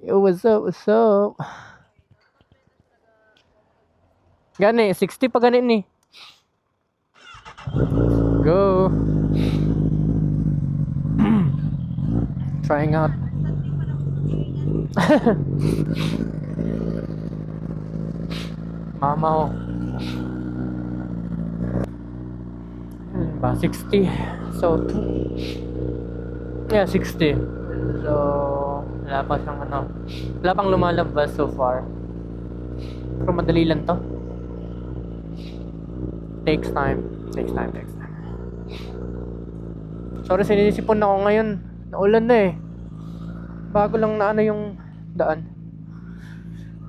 Yo, what's up? What's up? Gani, 60 pa gani ni. Go. Trying out. Mama ko. Ba 60. So yeah, 60. So wala pa siyang ano. Wala pang lumalabas so far. Pero madali lang to. Takes time. Sorry, sinisipon ako ngayon. Naulan na eh. Bago lang na ano yung daan.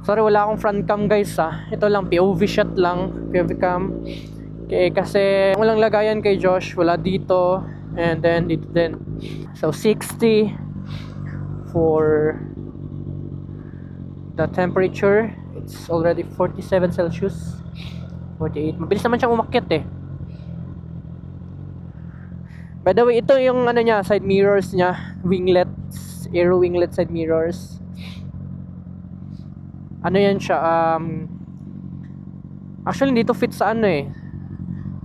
Sorry, wala akong front cam guys ha. Ito lang, POV shot lang. POV cam. Okay, kasi walang lagayan kay Josh. Wala dito. And then dito din. So 60 for the temperature. It's already 47 Celsius. 48. Mabilis naman siyang umakyat eh. By the way, ito yung ano niya, side mirrors niya, winglets, aero winglet side mirrors. Ano yan siya, actually dito fit sa ano eh,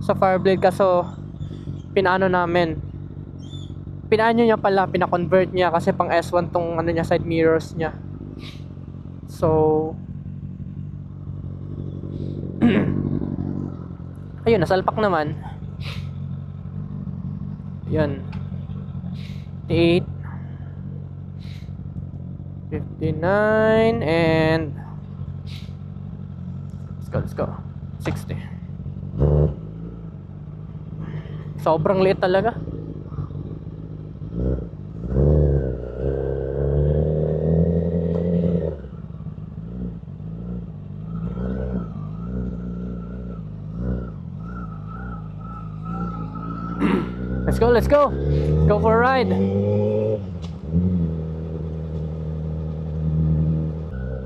sa Fireblade, kaso pinaano namin, pinaano niya pala, pina-convert niya kasi pang S1 tong ano niya, side mirrors niya. So ayun, nasalpak naman. Yan. 8 59 and let's go 60. Sobrang liit talaga. Let's go. Go for a ride.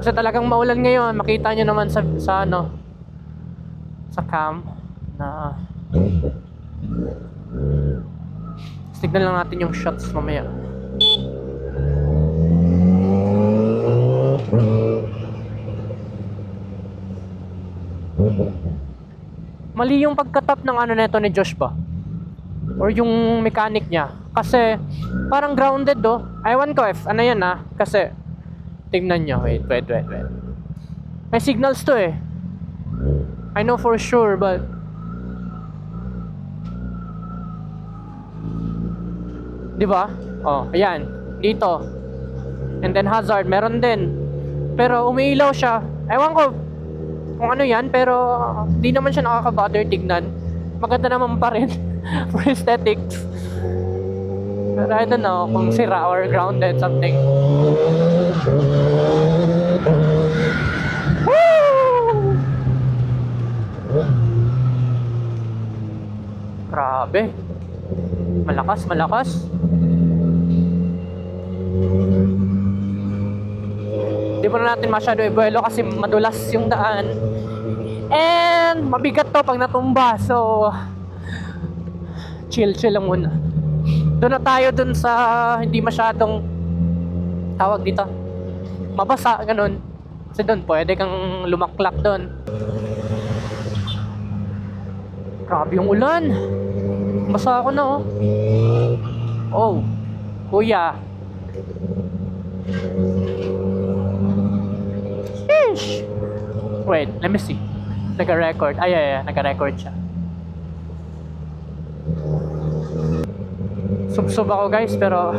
Kasi talagang maulan ngayon. Makita nyo naman sa ano, sa cam na tignan lang natin yung shots mamaya. Mali yung pagkatap ng ano neto ni Josh ba? Or yung mechanic niya. Kasi parang grounded do. Ewan ko if ano yan kasi tignan nyo. Wait. May signals to eh. I know for sure but di ba? Oh, ayan. Dito. And then hazard meron din. Pero umiilaw siya. Ewan ko kung ano yan, pero di naman siya nakaka-bother tignan. Maganda naman pa rin. For aesthetics. But I don't know kung sira or grounded something. Woo! Grabe. Malakas. Di pa na natin masyado ibuelo kasi madulas yung daan. And mabigat to pag natumba. So chill lang muna. Doon na tayo dun sa hindi masyadong tawag dito, mabasa, ganun. Kasi doon pwede kang lumaklak doon. Grabe yung ulan. Basa ako na oh. Oh, kuya. Sheesh. Wait, let me see. Naka-record. Ay, naka-record siya. Sub ako guys, pero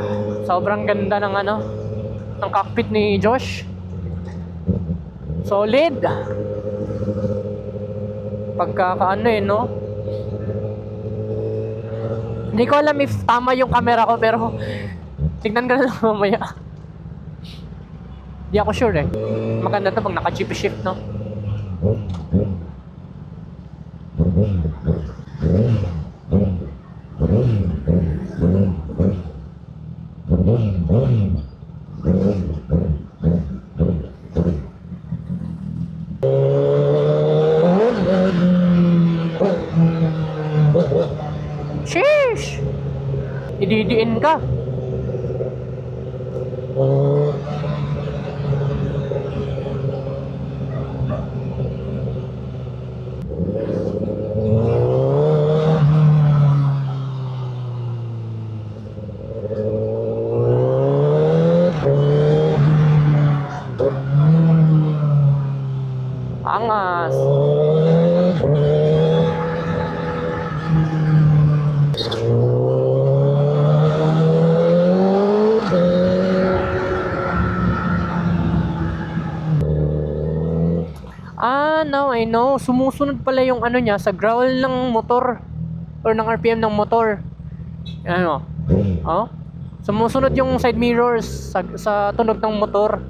sobrang ganda ng ano, ng cockpit ni Josh. Solid. Pagkakaano no? Hindi ko alam if tama yung camera ko, pero tignan ka na lang mamaya. Hindi ako sure eh. Maganda to pag naka-chip shift no? Sheesh! Ididiin ka. now I know. Sumusunod pala yung ano niya sa growl ng motor or ng RPM ng motor. Ano? Oh? Sumusunod yung side mirrors sa tunog ng motor.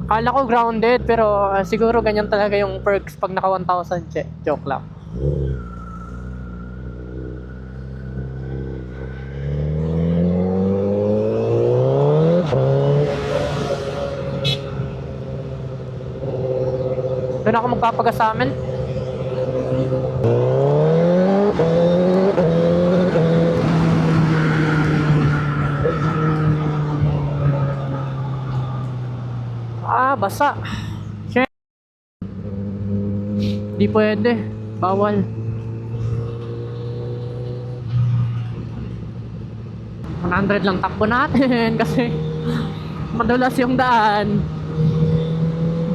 Akala ko grounded pero siguro ganyan talaga yung perks pag naka 1,000 joke lang. Doon ako magpapagas sa amin. Basa. Shit. Di pwede. Bawal. 100 lang takbo natin kasi madulas yung daan.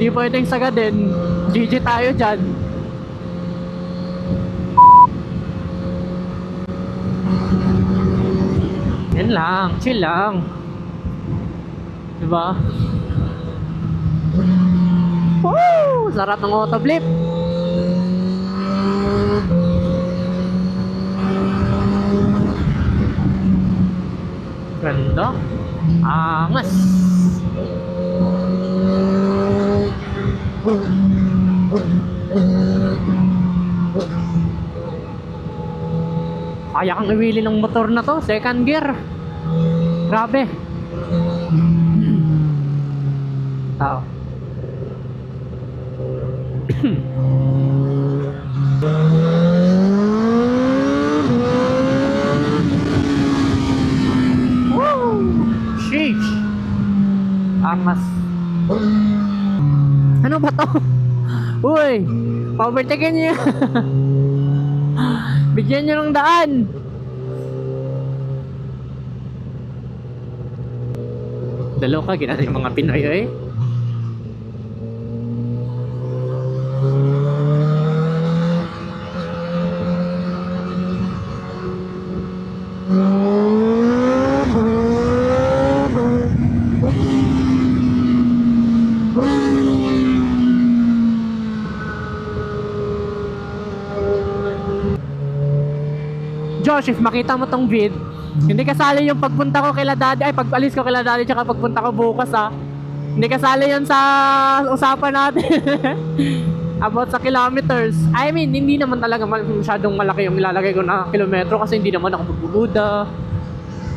Di pwedeng sagadin. GG tayo dyan. Yan lang. Chill lang. Diba? Woo! Sarap ng autoblip. Ganda. Angas. Kaya kang iwili ng motor na to. Second gear. Grabe. Tao. Sheesh. Angas. Ano ba to? Uy, overtaken niyo. Bigyan niyo ng daan. Dalaw ka, ginano yung mga Pinoy eh. Josh, if makita mo tong vid, hindi kasali yung pagpunta ko kila daddy, ay pag-alis ko kila daddy tsaka pagpunta ko bukas ha. Hindi kasali yun sa usapan natin. About sa kilometers. I mean, hindi naman talaga masyadong malaki yung ilalagay ko na kilometro kasi hindi naman ako magbubuluda.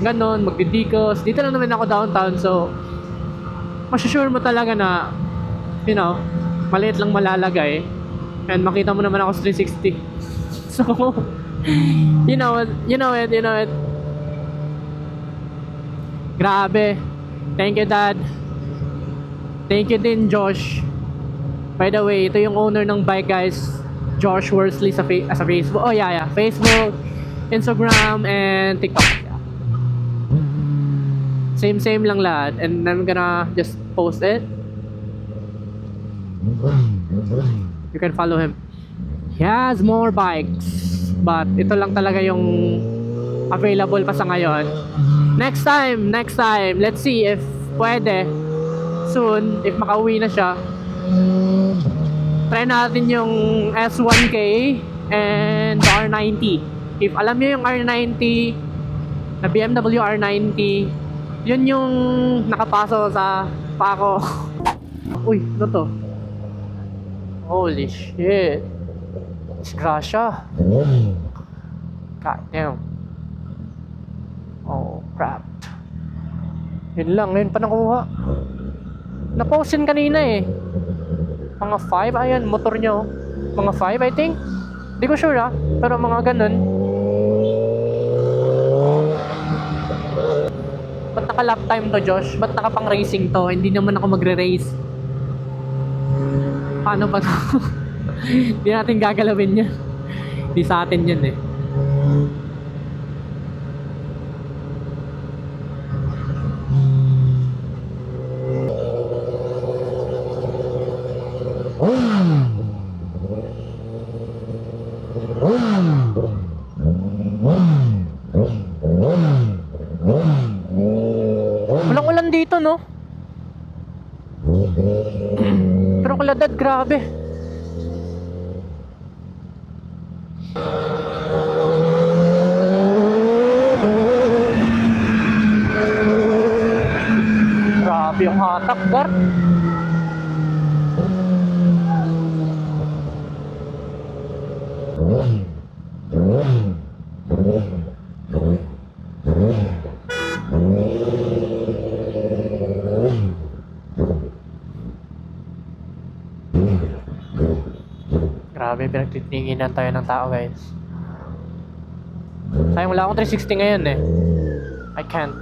Ganon, magdidikos. Dito lang naman ako downtown so masusure mo talaga na you know, maliit lang malalagay. And makita mo naman ako sa 360. So you know it. Grabe. Thank you, Dad. Thank you din, Josh. By the way, ito yung owner ng bike, guys. Josh Worsley sa Facebook. Oh, yeah. Facebook, Instagram, and TikTok. Yeah. Same lang lahat. And I'm gonna just post it. You can follow him. He has more bikes. But ito lang talaga yung available pa sa ngayon. Next time, let's see if pwede soon, if makauwi na siya. Try natin yung S1K and the R90. If alam niyo yung R90, na BMW R90, yun yung nakapaso sa pa ko. Uy, ano to? Holy shit. Disgrasya. God damn. Oh, crap. Yun lang, ngayon pa nakuha. Na-post yun kanina eh. Mga 5, ayan, motor nyo. Mga 5, I think. Di ko sure ah, pero mga ganun. Ba't naka-lap time to, Josh? Ba't naka-pang racing to? Hindi naman ako magre-race. Paano ba to? Hindi natin gagalawin yan. Hindi sa atin yan eh. Walang ulan dito, no? Pero kaladad, grabe. Grabe yung hatak, Gar. Grabe, pinagtitinginan tayo ng tao, guys. Sayang wala akong 360 ngayon eh. I can't.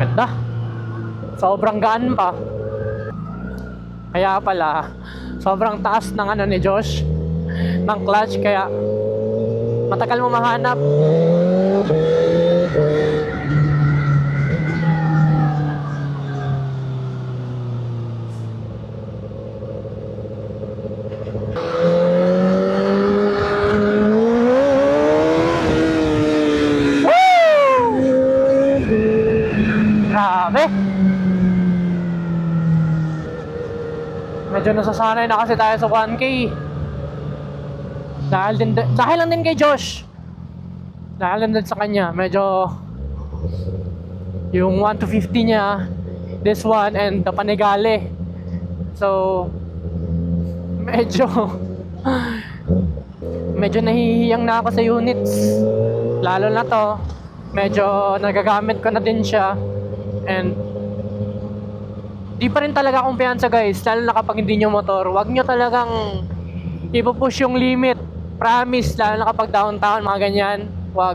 Ganda. Sobrang gaan pa. Kaya pala, sobrang taas ng ano ni Josh, ng clutch, kaya matagal mo mahanap. Grabe. Medyo nasasanay na kasi tayo sa 1K. Dahil lang din kay Josh. Dahil lang din sa kanya. Medyo yung 1 to 50 niya, this one, and the Panigale. So medyo nahihiyang na ako sa units. Lalo na to, medyo nagagamit ko na din siya. And di pa rin talaga kumpiyansa, guys. Lalo na kapag hindi nyo motor, wag nyo talagang ipupush yung limit. Promise, lalo na kapag downtown, mga ganyan, wag.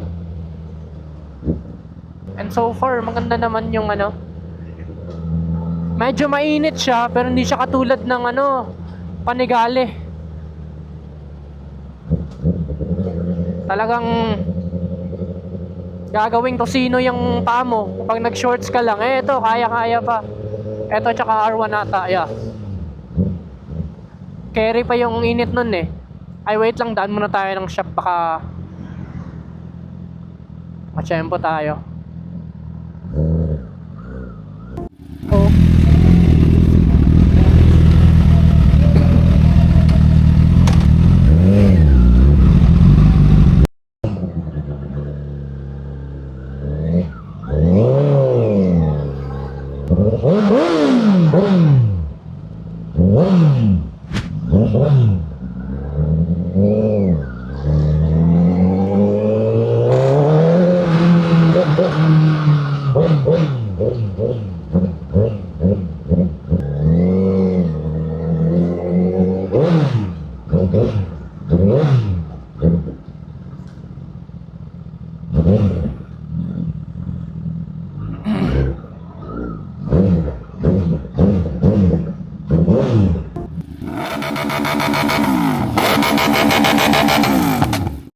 And so far, maganda naman yung ano. Medyo mainit siya, pero hindi siya katulad ng ano, Panigale. Talagang gagawing tosino yung paa mo kapag nag-shorts ka lang. Eh, ito, kaya-kaya pa. Ito, tsaka R1 ata, yeah. Carry pa yung init nun eh. Ay, wait lang, daan muna tayo ng shop, baka matsyempo tayo. Oh.